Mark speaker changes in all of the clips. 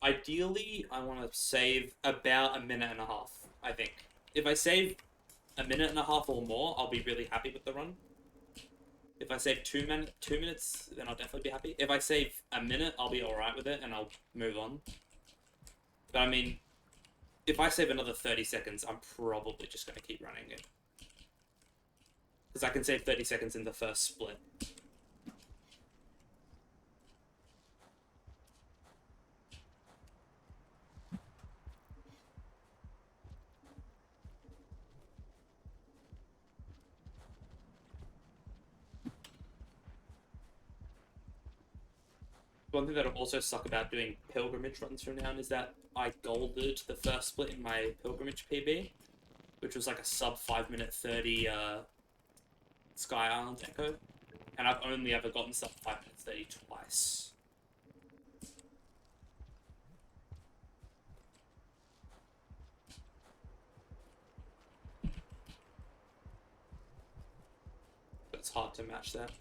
Speaker 1: ideally, I want to save about a minute and a half, I think. If I save a minute and a half or more, I'll be really happy with the run. If I save 2 minutes, then I'll definitely be happy. If I save a minute, I'll be alright with it, and I'll move on. But I mean, if I save another 30 seconds, I'm probably just going to keep running it. Because I can save 30 seconds in the first split. One thing that'll also suck about doing pilgrimage runs from now on is that I golded the first split in my pilgrimage PB, which was like a sub 5 minute 30 Sky Island Echo, and I've only ever gotten sub 5 minutes 30 twice. But it's hard to match that.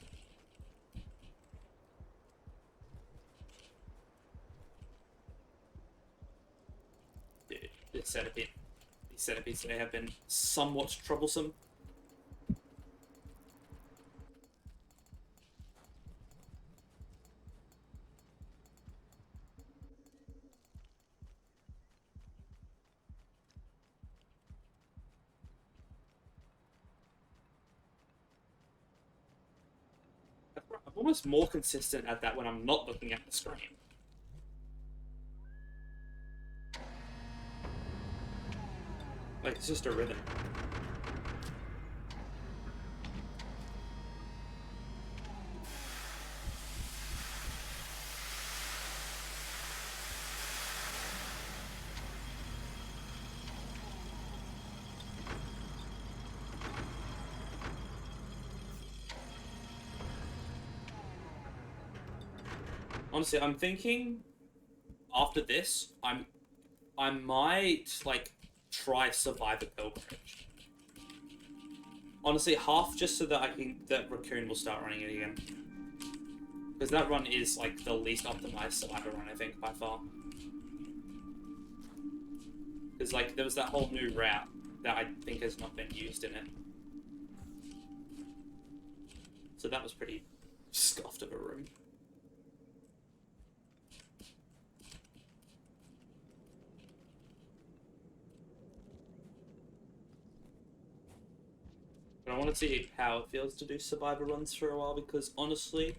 Speaker 1: These centipedes today have been somewhat troublesome. I'm almost more consistent at that when I'm not looking at the screen. Like, it's just a rhythm. Honestly, I'm thinking after this, I might like try Survivor Pilgrimage. Honestly, half just so that that Raccoon will start running it again. Because that run is like the least optimized Survivor run, I think, by far. Because like there was that whole new route that I think has not been used in it. So that was pretty scuffed of a room. But I want to see how it feels to do Survivor runs for a while, because honestly,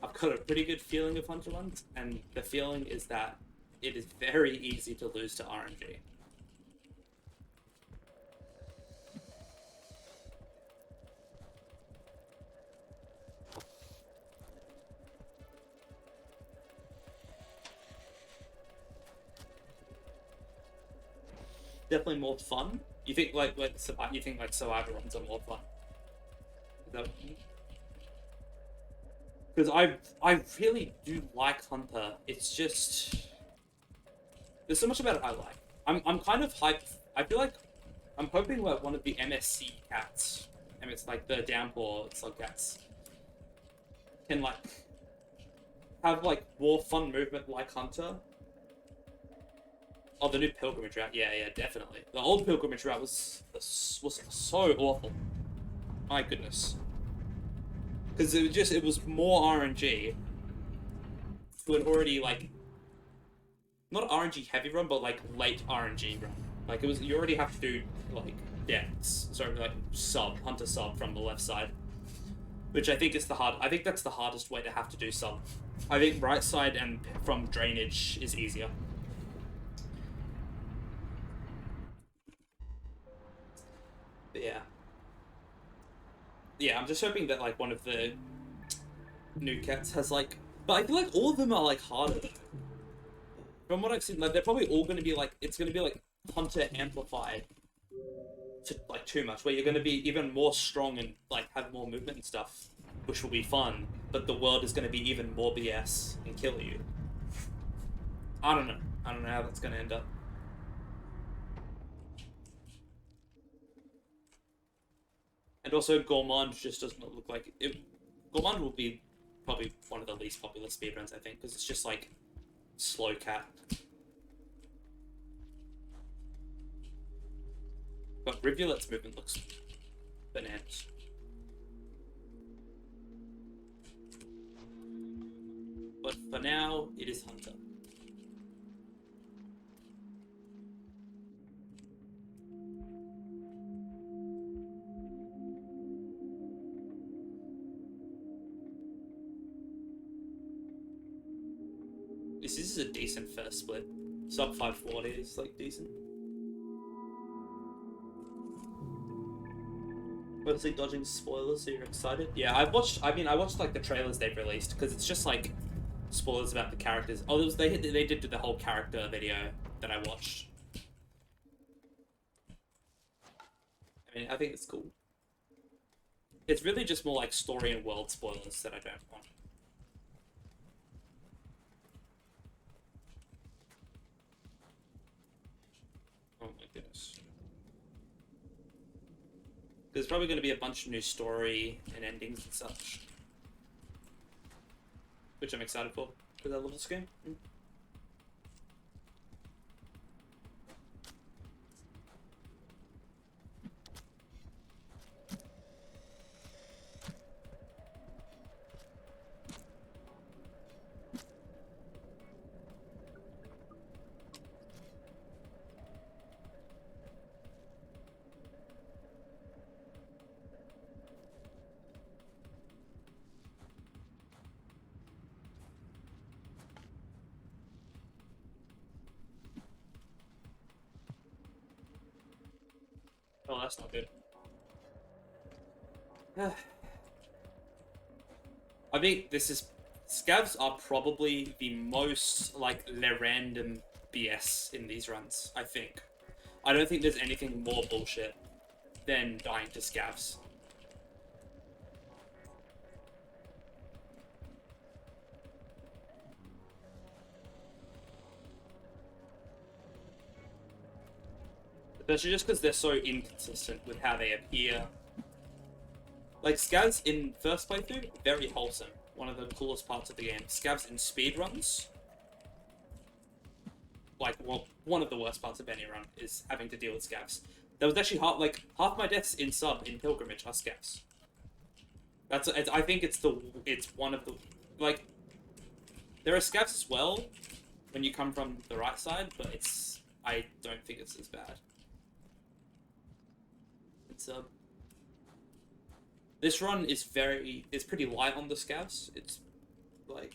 Speaker 1: I've got a pretty good feeling of Hunter runs, and the feeling is that it is very easy to lose to RNG. Definitely more fun. You think like Survivor runs are more fun? Is that what you mean? Because I really do like Hunter. It's just there's so much about it I like. I'm kind of hyped. I feel like I'm hoping that one of the MSC cats, and it's like the downpour slug cats, can like have like more fun movement like Hunter. Oh, the new pilgrimage route. Yeah, definitely. The old pilgrimage route was so awful. My goodness. Because it was more RNG. Who had already like not RNG heavy run, but like late RNG run. Like it was you already have to do like decks. Sorry, like Hunter sub from the left side. Which I think is I think that's the hardest way to have to do sub. I think right side and from drainage is easier. But yeah. Yeah, I'm just hoping that like one of the new cats has like, but I feel like all of them are like harder. From what I've seen, like they're probably all going to be like it's going to be like Hunter amplified to like too much, where you're going to be even more strong and like have more movement and stuff, which will be fun. But the world is going to be even more BS and kill you. I don't know. I don't know how that's going to end up. And also, Gourmand just does not look like it. Gourmand will be probably one of the least popular speedruns, I think, because it's just like slow cat. But Rivulet's movement looks bananas. But for now, it is Hunter. This is a decent first split. Sub 540 is like decent. Mostly dodging spoilers, so you're excited? Yeah, I watched like the trailers they've released because it's just like spoilers about the characters. Oh, they did do the whole character video that I watched. I mean, I think it's cool. It's really just more like story and world spoilers that I don't want. Oh my goodness. There's probably going to be a bunch of new story and endings and such. Which I'm excited for, because I love this game. Oh, that's not good. I think this is... Scavs are probably the most, like, random BS in these runs, I think. I don't think there's anything more bullshit than dying to Scavs. Especially just because they're so inconsistent with how they appear. Like, Scavs in first playthrough, very wholesome. One of the coolest parts of the game. Scavs in speedruns, like, well, one of the worst parts of any run is having to deal with Scavs. There was actually half my deaths in sub in Pilgrimage are Scavs. I think it's one of the, like, there are Scavs as well when you come from the right side, but I don't think it's as bad. This run is pretty light on the Scavs. It's like,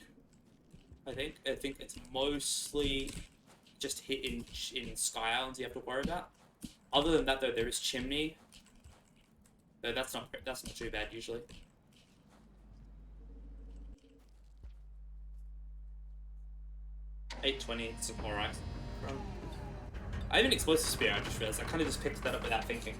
Speaker 1: I think it's mostly just hit in Sky Islands you have to worry about. Other than that, though, there is Chimney. Though that's not too bad usually. $820, it's alright. I have an explosive spear. I just realized I kind of just picked that up without thinking.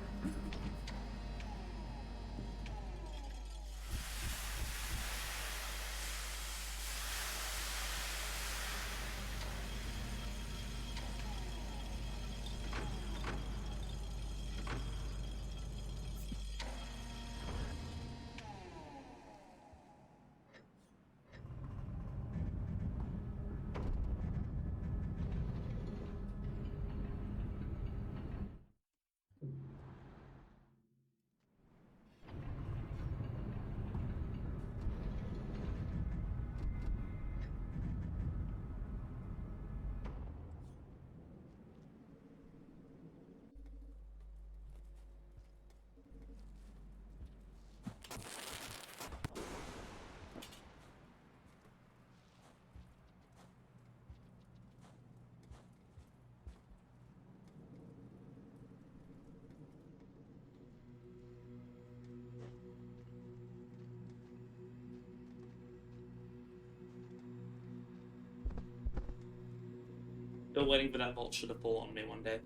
Speaker 1: Still waiting for that vulture to fall on me one day.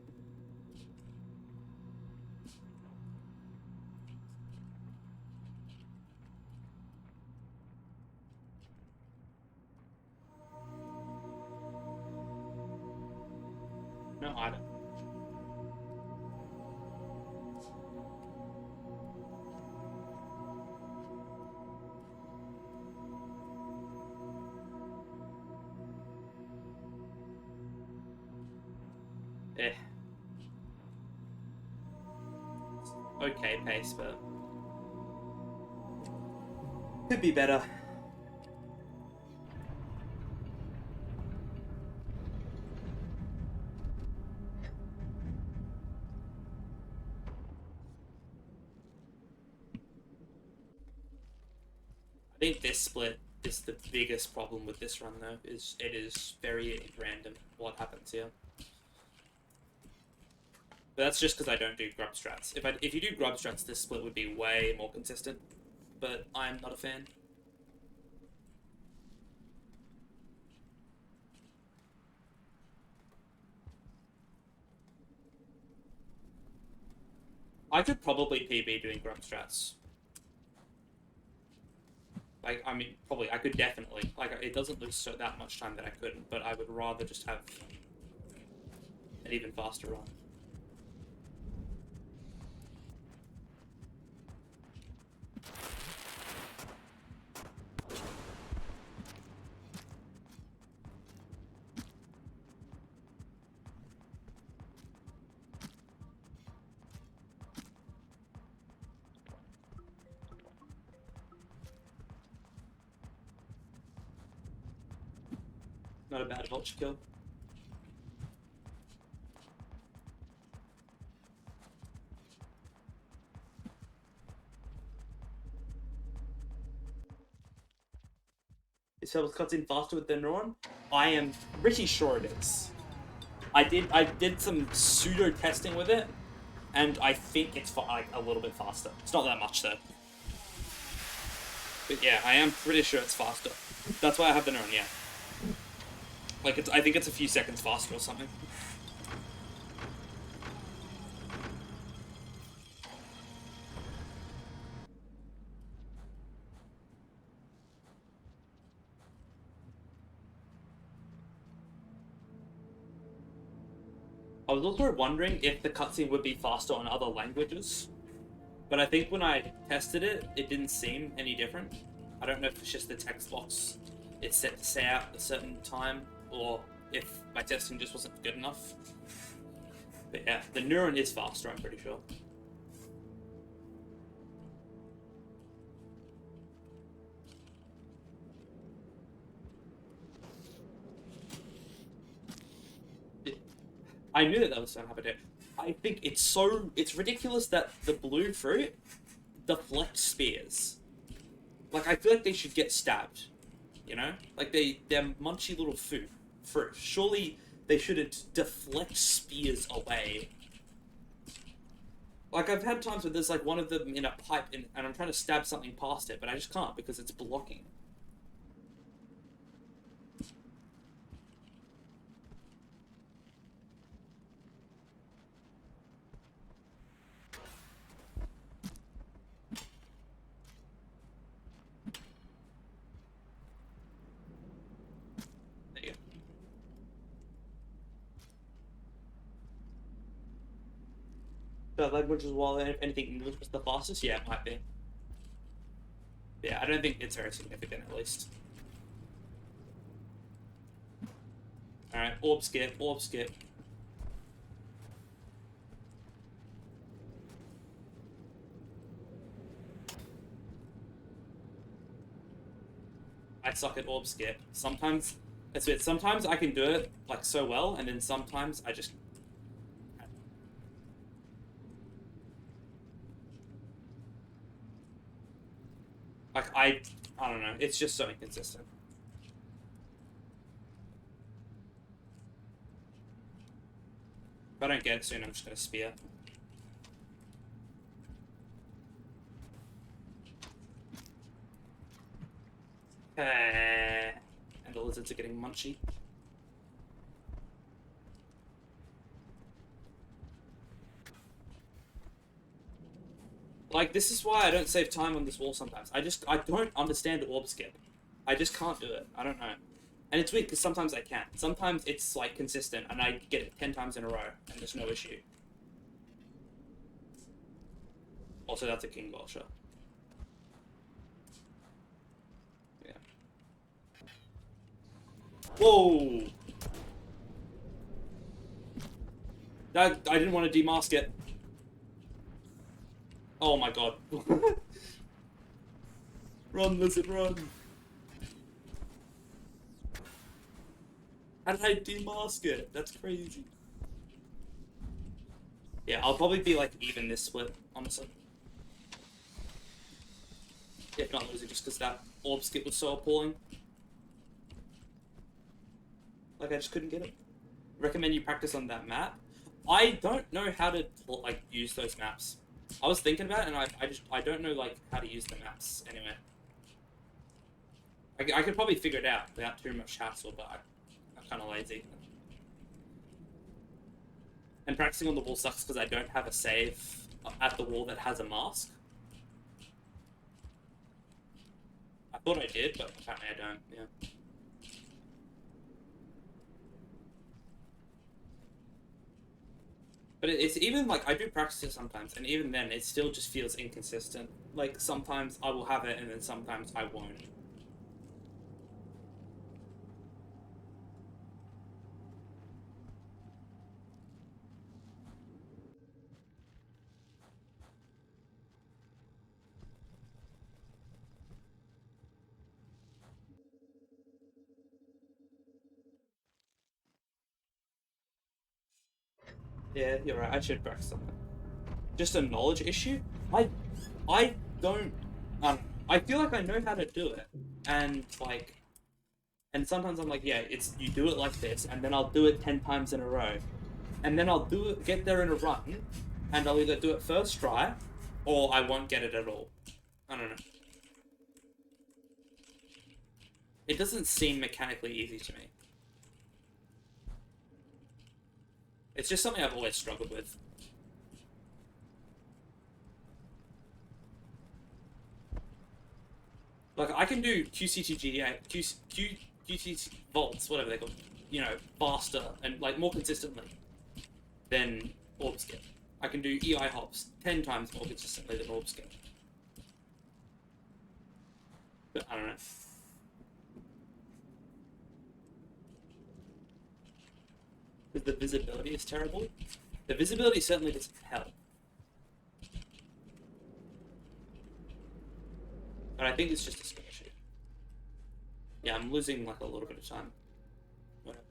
Speaker 1: No, I don't. okay pace, but could be better. I think this split is the biggest problem with this run, though. Is it is very random what happens here. But that's just because I don't do grub strats. If you do grub strats, this split would be way more consistent. But I'm not a fan. I could probably PB doing grub strats. Like, I mean, probably, I could definitely. Like, it doesn't lose that much time that I couldn't, but I would rather just have an even faster run. Not a bad vulture kill. Is Pebbles cuts in faster with the neuron? I am pretty sure it is. I did some pseudo testing with it, and I think it's like a little bit faster. It's not that much though. But yeah, I am pretty sure it's faster. That's why I have the neuron. Yeah. Like I think it's a few seconds faster or something. I was also wondering if the cutscene would be faster on other languages, but I think when I tested it, it didn't seem any different. I don't know if it's just the text box it's set to say out at a certain time, or if my testing just wasn't good enough. But yeah, the neuron is faster, I'm pretty sure. I knew that was going to happen here. I think it's ridiculous that the blue fruit deflects spears. Like, I feel like they should get stabbed, you know? Like, they're munchy little fruit. Surely they shouldn't deflect spears away. Like, I've had times where there's, like, one of them in a pipe, and I'm trying to stab something past it, but I just can't because it's blocking. The language as well, anything English was the fastest? Yeah, it might be. Yeah, I don't think it's very significant, at least. Alright, orb skip, orb skip. I suck at orb skip. Sometimes, that's it, sometimes I can do it, like, so well, and then sometimes I just... Like, I don't know, it's just so inconsistent. If I don't get it soon, I'm just gonna spear. And the lizards are getting munchy. Like, this is why I don't save time on this wall sometimes. I don't understand the orb skip. I just can't do it. I don't know. And it's weird, because sometimes I can. Sometimes it's, like, consistent, and I get it 10 times in a row, and there's no issue. Also, that's a King Gosha. Yeah. Whoa! I didn't want to demask it. Oh my god. Run, lizard, run. How did I demask it? That's crazy. Yeah, I'll probably be like even this split, honestly. If not losing, just because that orb skip was so appalling. Like, I just couldn't get it. Recommend you practice on that map. I don't know how to, like, use those maps. I was thinking about it, and I don't know, like, how to use the maps anyway. I could probably figure it out without too much hassle, but I'm kind of lazy. And practicing on the wall sucks because I don't have a save at the wall that has a mask. I thought I did, but apparently I don't, yeah. But it's even, like, I do practice it sometimes, and even then, it still just feels inconsistent. Like, sometimes I will have it, and then sometimes I won't. Yeah, you're right, I should practice on that. Just a knowledge issue? I don't, I feel like I know how to do it, and, like, and sometimes I'm like, yeah, it's, you do it like this, and then I'll do it 10 times in a row. And then I'll do it, get there in a run, and I'll either do it first try, or I won't get it at all. I don't know. It doesn't seem mechanically easy to me. It's just something I've always struggled with. Like, I can do QCTGA, QTT vaults, whatever they're called, you know, faster and, like, more consistently than orb skip. I can do EI hops 10 times more consistently than orb skip. But I don't know. Because the visibility is terrible. The visibility certainly doesn't help. But I think it's just a skill issue. Yeah, I'm losing like a little bit of time. Whatever.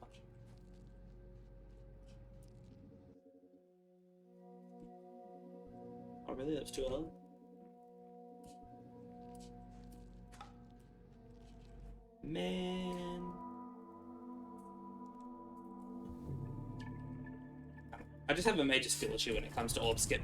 Speaker 1: Oh really? That's too early? Man. I just have a major skill issue when it comes to orb skip.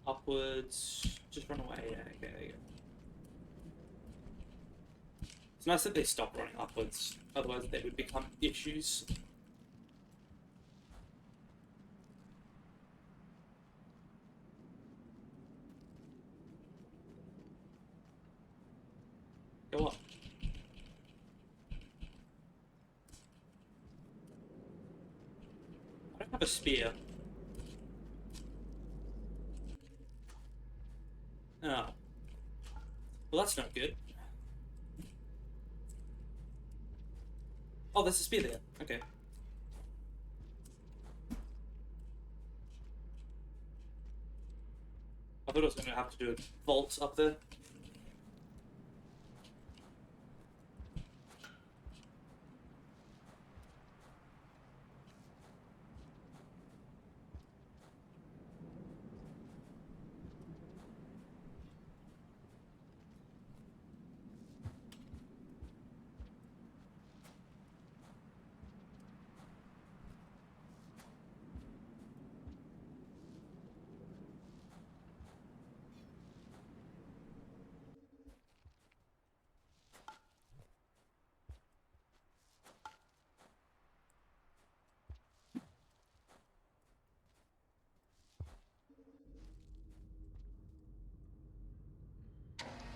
Speaker 1: Upwards. Just run away. Yeah, okay, there you go. It's nice that they stop running upwards, otherwise they would become issues. Go up. I don't have a spear. Oh. Well, that's not good. Oh, there's a spear there. Okay. I thought I was going to have to do a vault up there.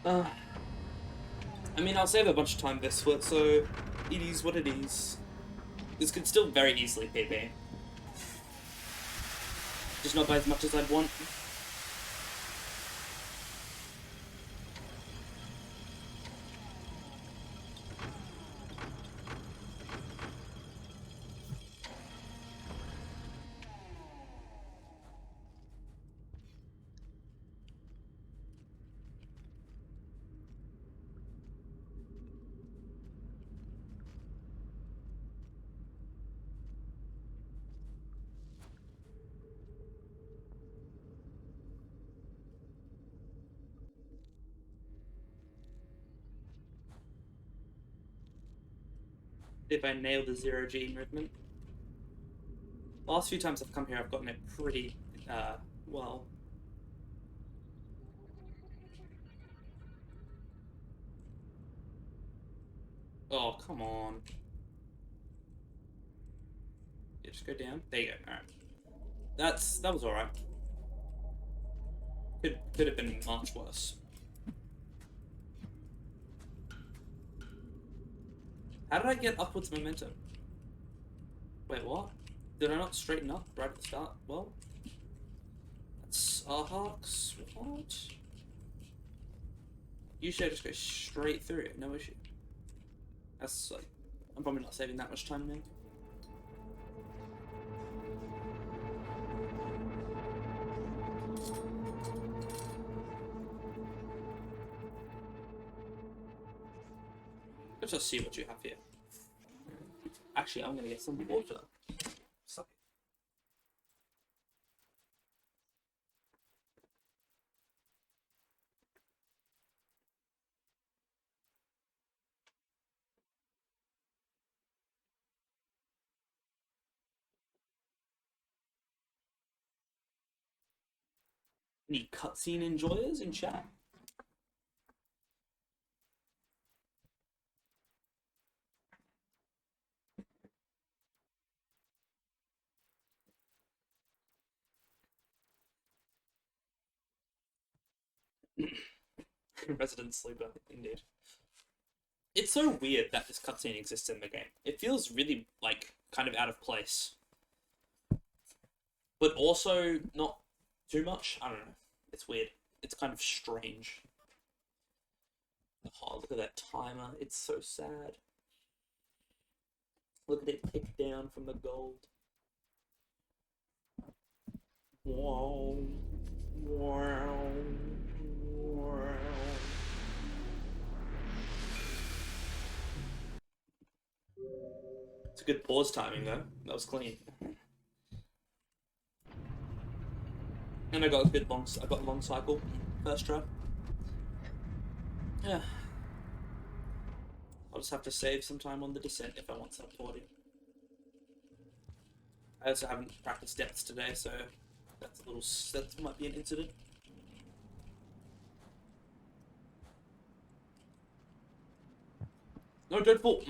Speaker 1: Uh, I mean, I'll save a bunch of time this foot, so it is what it is. This could still very easily PB. Just not by as much as I'd want. If I nail the 0G movement. The last few times I've come here, I've gotten it pretty, well. Oh, come on. Yeah, just go down. There you go. Alright. That was alright. Could have been much worse. How did I get upwards momentum? Wait, what? Did I not straighten up right at the start? Well, that's Arharks. What? Usually I just go straight through it, no issue. That's like, I'm probably not saving that much time now. Let's just see what you have here. Actually, I'm gonna get some water. Suck it. Any cutscene enjoyers in chat? Resident Sleeper, indeed. It's so weird that this cutscene exists in the game. It feels really, like, kind of out of place. But also not too much. I don't know. It's weird. It's kind of strange. Oh, look at that timer. It's so sad. Look at it tick down from the gold. Wow. Wow. Wow. It's a good pause timing though. That was clean. And I got a good long cycle first try. Yeah. I'll just have to save some time on the descent if I want some audio. I also haven't practiced depths today, so that might be an incident. No, don't fall.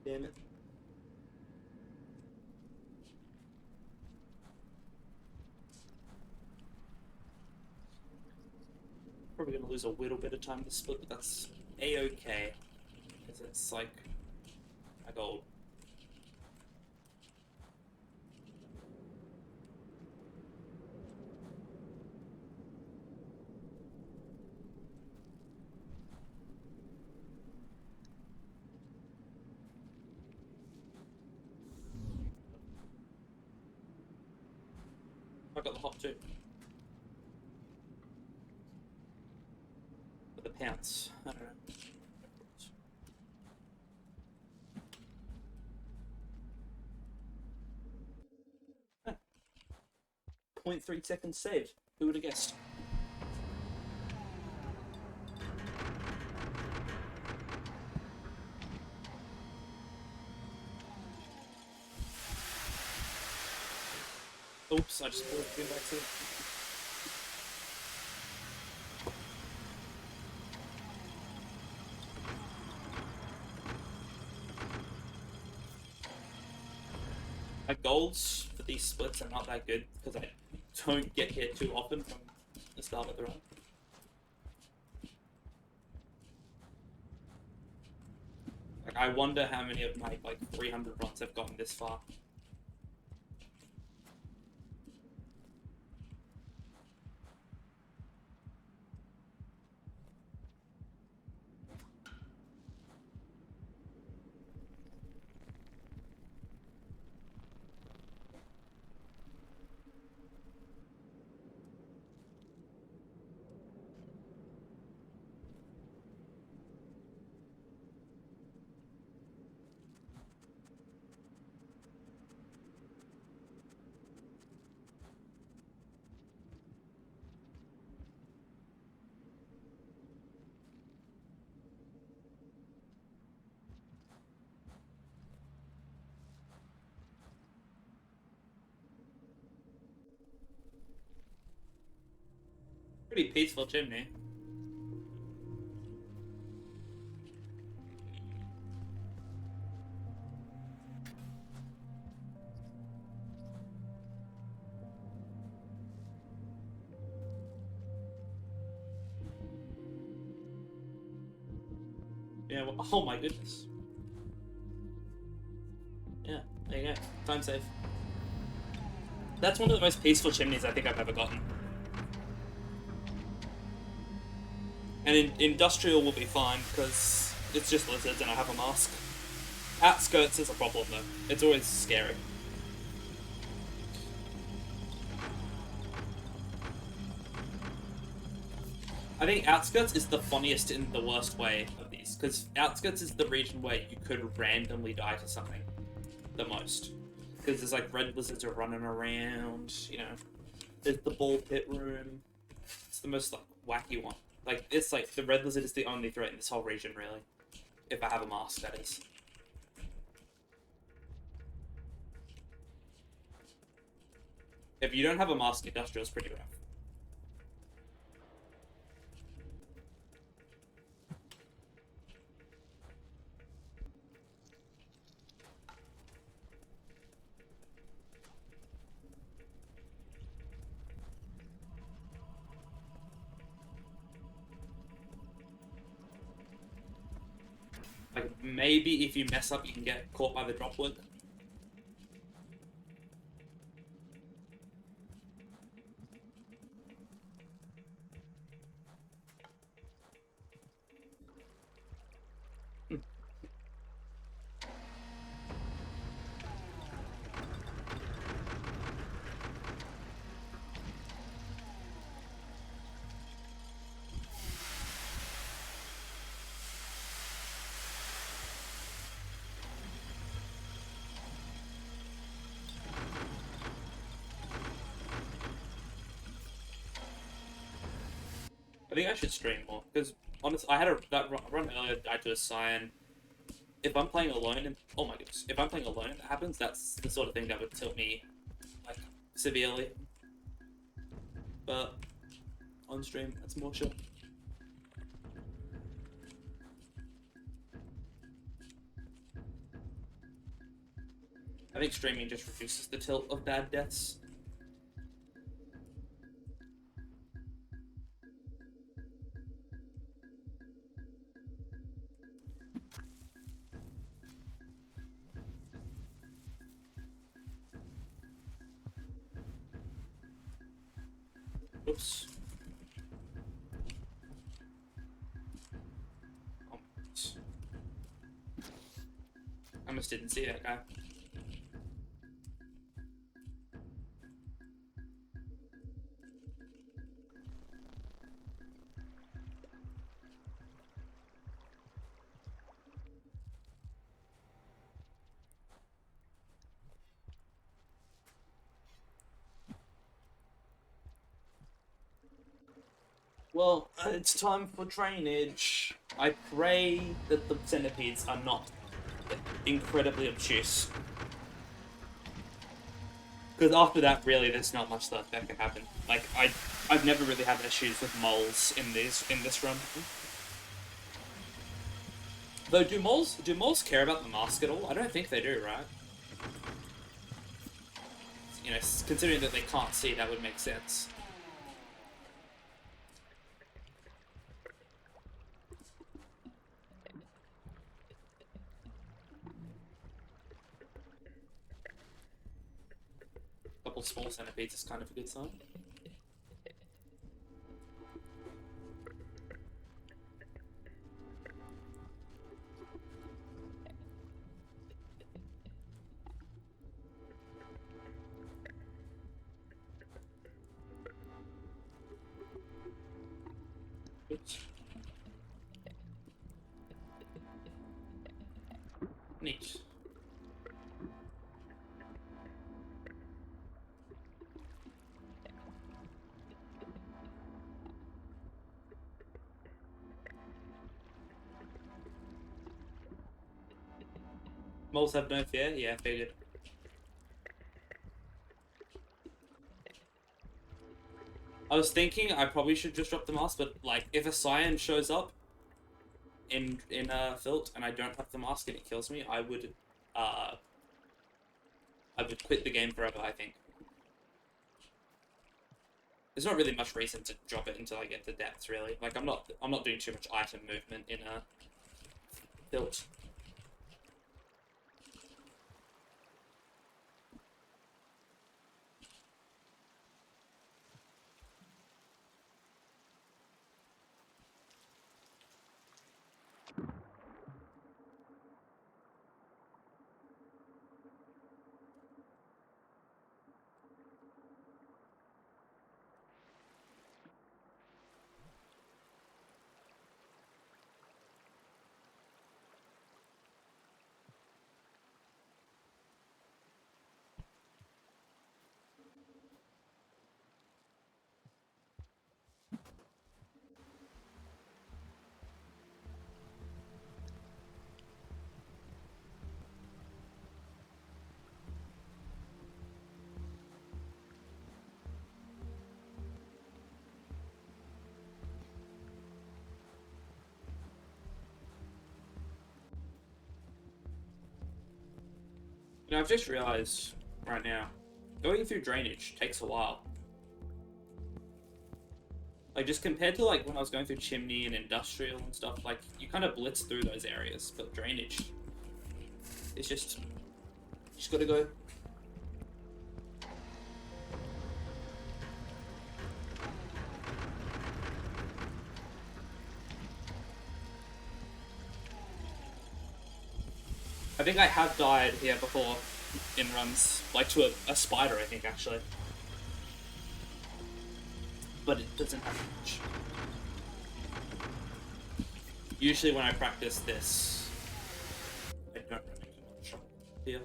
Speaker 1: Damn it. Probably gonna lose a little bit of time to split, but that's a-okay. Because it's like a gold. I got the hop too. But the pounce, I don't know. 0.3 seconds saved. Who would have guessed? Oops, I just pulled it back to it. My golds for of these splits are not that good because I don't get hit too often from the start of the run. Like, I wonder how many of my, like, 300 runs have gotten this far. Pretty peaceful chimney. Yeah, well, oh my goodness. Yeah, there you go. Time save. That's one of the most peaceful chimneys I think I've ever gotten. And industrial will be fine, because it's just lizards and I have a mask. Outskirts is a problem though. It's always scary. I think Outskirts is the funniest in the worst way of these, because Outskirts is the region where you could randomly die to something the most. Because there's like red lizards are running around, you know. There's the ball pit room. It's the most like wacky one. Like, it's like the red lizard is the only threat in this whole region, really. If I have a mask, that is. If you don't have a mask, industrial's pretty rough. Like, maybe if you mess up, you can get caught by the drop wood. I think I should stream more, because honestly, I had that run earlier. I had to assign. If I'm playing alone, and oh my goodness, if I'm playing alone, and that happens, that's the sort of thing that would tilt me, like, severely. But on stream, that's more chill. I think streaming just reduces the tilt of bad deaths. Oops. Oh, I almost didn't see that guy. Well, it's time for drainage. I pray that the centipedes are not incredibly obtuse. Because after that, really, there's not much that can happen. Like, I've never really had issues with moles in this run. Though, do moles care about the mask at all? I don't think they do, right? you know, considering that they can't see, that would make sense. A couple small centipedes is kind of a good sign. Neat. Moles have no fear? Yeah, figured. I was thinking I probably should just drop the mask, but like if a cyan shows up in a Filt and I don't have the mask and it kills me, uh I would quit the game forever, I think. There's not really much reason to drop it until I get to depth, really. Like I'm not doing too much item movement in a Filt. You know, I've just realized right now, going through drainage takes a while. Like, just compared to, like, when I was going through chimney and industrial and stuff, like, you kind of blitz through those areas, but drainage, it's just gotta go. I think I have died here before in runs, like to a spider, I think, actually. But it doesn't have much. Usually when I practice this, I don't really do much here.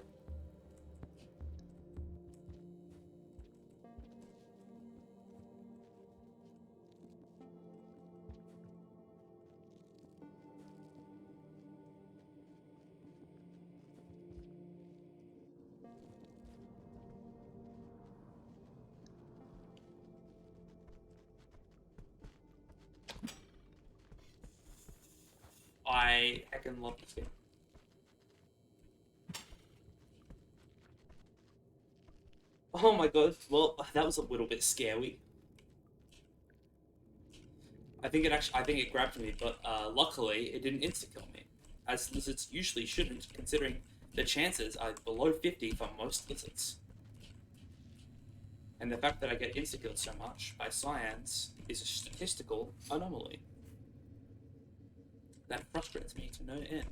Speaker 1: I heckin' love this game. Oh my god, well, that was a little bit scary. I think it grabbed me, but luckily it didn't insta-kill me. As lizards usually shouldn't, considering the chances are below 50 for most lizards. And the fact that I get insta-killed so much by cyans is a statistical anomaly. That frustrates me to no end.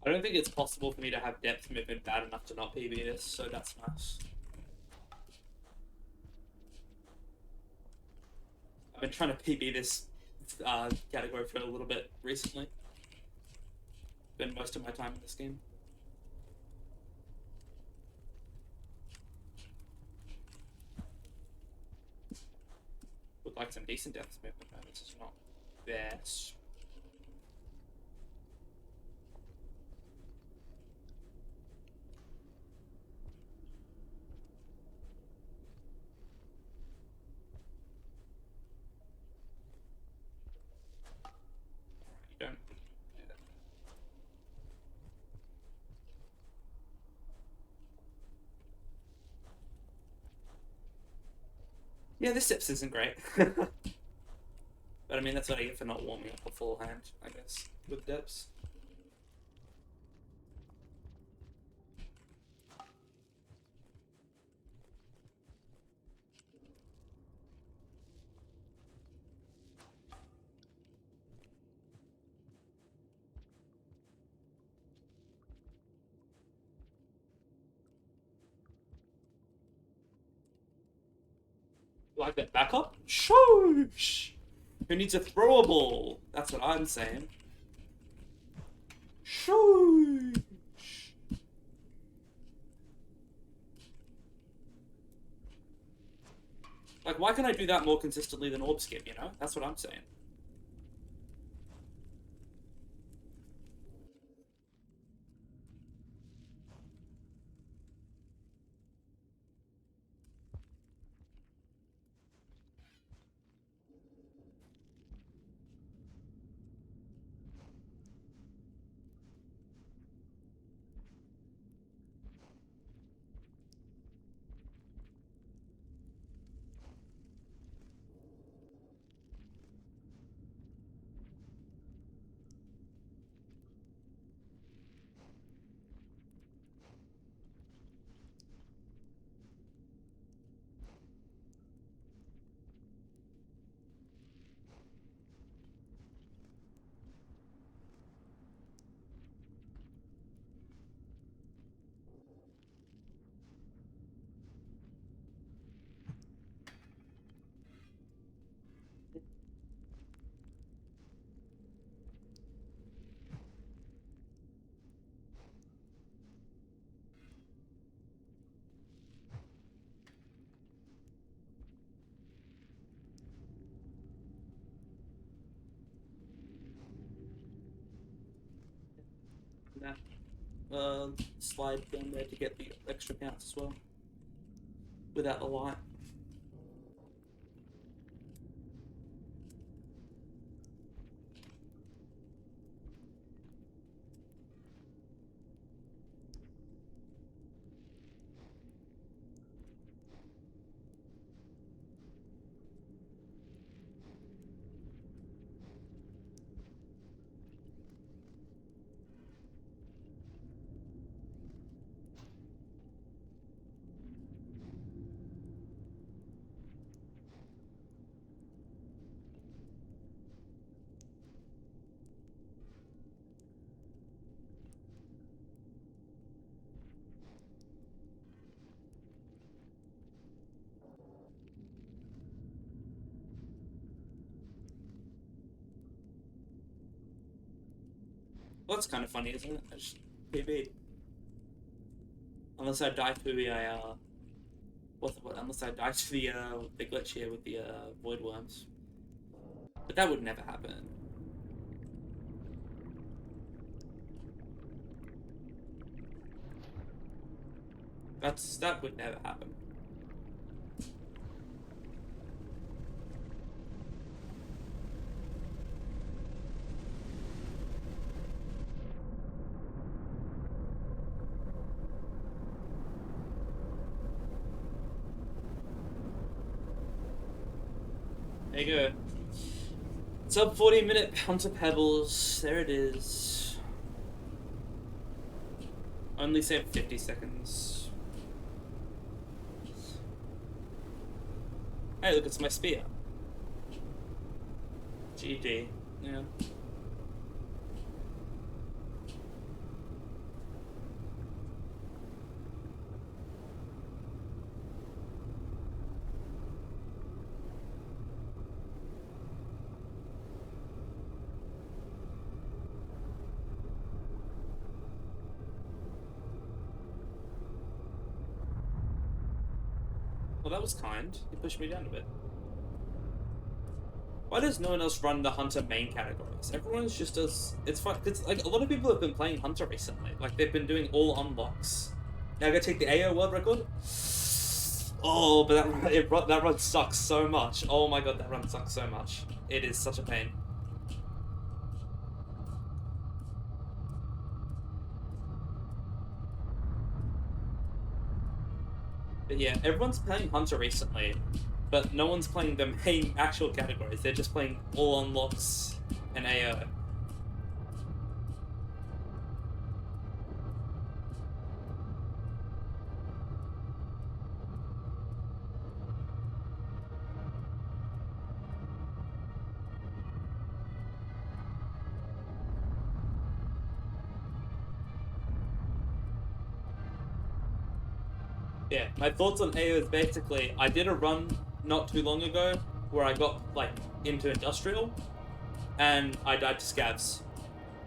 Speaker 1: I don't think it's possible for me to have depth movement bad enough to not PB this, so that's nice. been trying to PB this category for a little bit recently. Spend most of my time in this game. Would like some decent death movement, though. This is not best. You don't. Yeah, this steps isn't great. But I mean, that's what I get for not warming up beforehand, I guess, with depths. Like that backup? Shoosh! Who needs a throwable? That's what I'm saying. Shoosh! Like, why can I do that more consistently than orb skip, you know? That's what I'm saying. That slide down there to get the extra counts as well. Without the light. Well, that's kind of funny, isn't it? I just PB. Unless I die to the unless I die to the glitch here with the void worms. But that would never happen. That would never happen. There you go. Sub 40-minute pound to Pebbles. There it is. Only saved 50 seconds. Hey, look, it's my spear. GG. Yeah. that was kind. He pushed me down a bit. Why does no one else run the Hunter main categories? Everyone's just does... It's fun, because like, a lot of people have been playing Hunter recently. Like, they've been doing all unlocks. Now I gotta take the AO world record? Oh, but that run sucks so much. Oh my god, that run sucks so much. It is such a pain. But yeah, everyone's playing Hunter recently, but no one's playing the main actual categories. They're just playing all unlocks and AO. Yeah, my thoughts on AO is basically, I did a run not too long ago where I got, like, into Industrial, and I died to Scavs.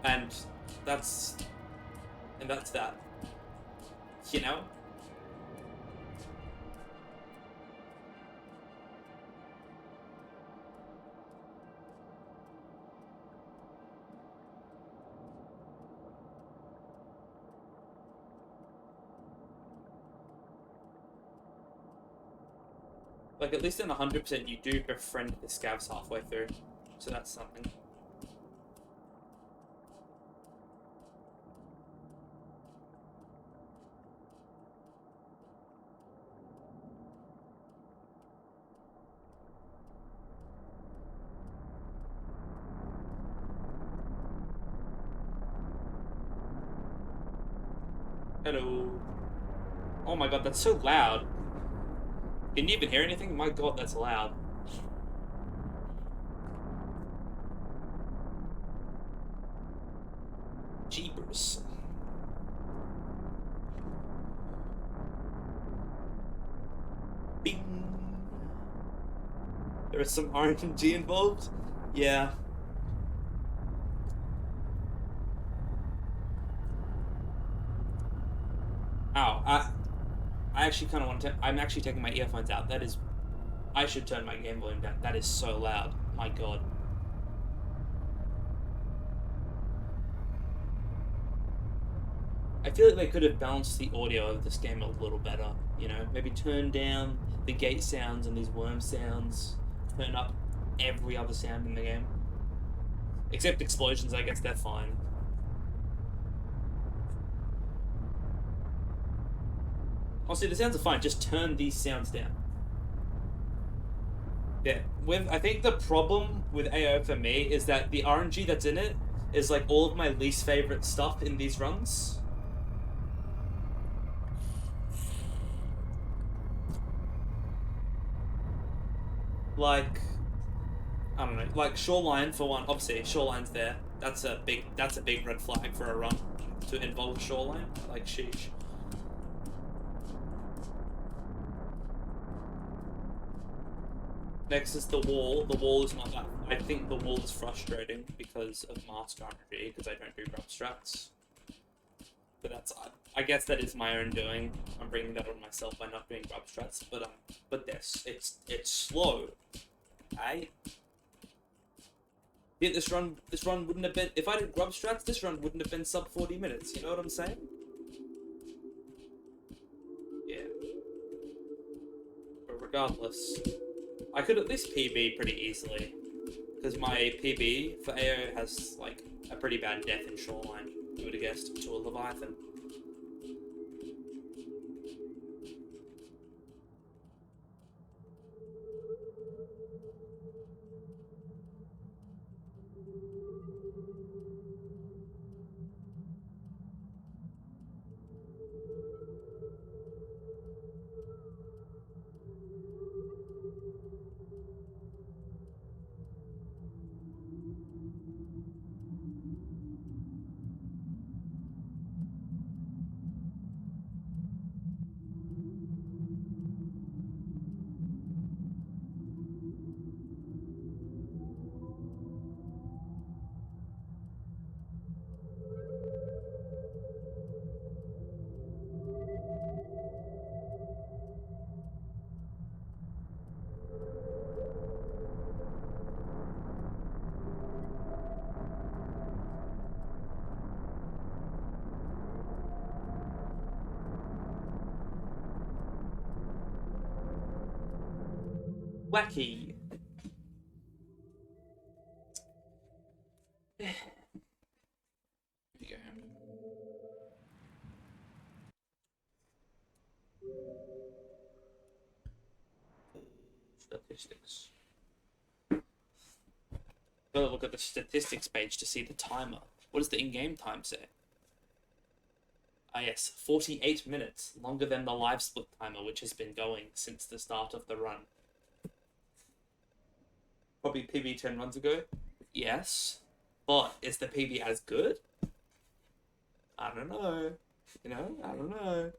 Speaker 1: And that's that. You know? Like, at least in 100% you do befriend the Scavs halfway through. So that's something. Hello. Oh my god, that's so loud. Can you even hear anything? My god, that's loud. Jeepers. Bing. There is some RNG involved? Yeah. Ow, I actually kind of want to... I'm actually taking my earphones out. That is... I should turn my game volume down. That is so loud. My god. I feel like they could have balanced the audio of this game a little better. You know, maybe turn down the gate sounds and these worm sounds. Turn up every other sound in the game. Except explosions, I guess they're fine. Honestly, the sounds are fine. Just turn these sounds down. Yeah, I think the problem with AO for me is that the RNG that's in it is like all of my least favorite stuff in these runs. Like, I don't know, like Shoreline for one. Obviously, Shoreline's there. That's a big red flag for a run to involve Shoreline. Like, sheesh. Next is the wall. The wall is not that... I think the wall is frustrating because of mask RNG, because I don't do grub strats. But that's... I guess that is my own doing. I'm bringing that on myself by not doing grub strats, but this, it's slow. Right? Yeah, this run wouldn't have been... If I did grub strats, this run wouldn't have been sub 40 minutes, you know what I'm saying? Yeah. But regardless... I could at least PB pretty easily, because my PB for AO has, like, a pretty bad death in Shoreline, you would have guessed, to a Leviathan. Wacky. Here you go. Statistics. Gotta look at the statistics page to see the timer. What does the in-game time say? Ah yes, 48 minutes, longer than the live split timer, which has been going since the start of the run. Probably PB 10 runs ago? Yes. But is the PB as good? I don't know. You know, I don't know.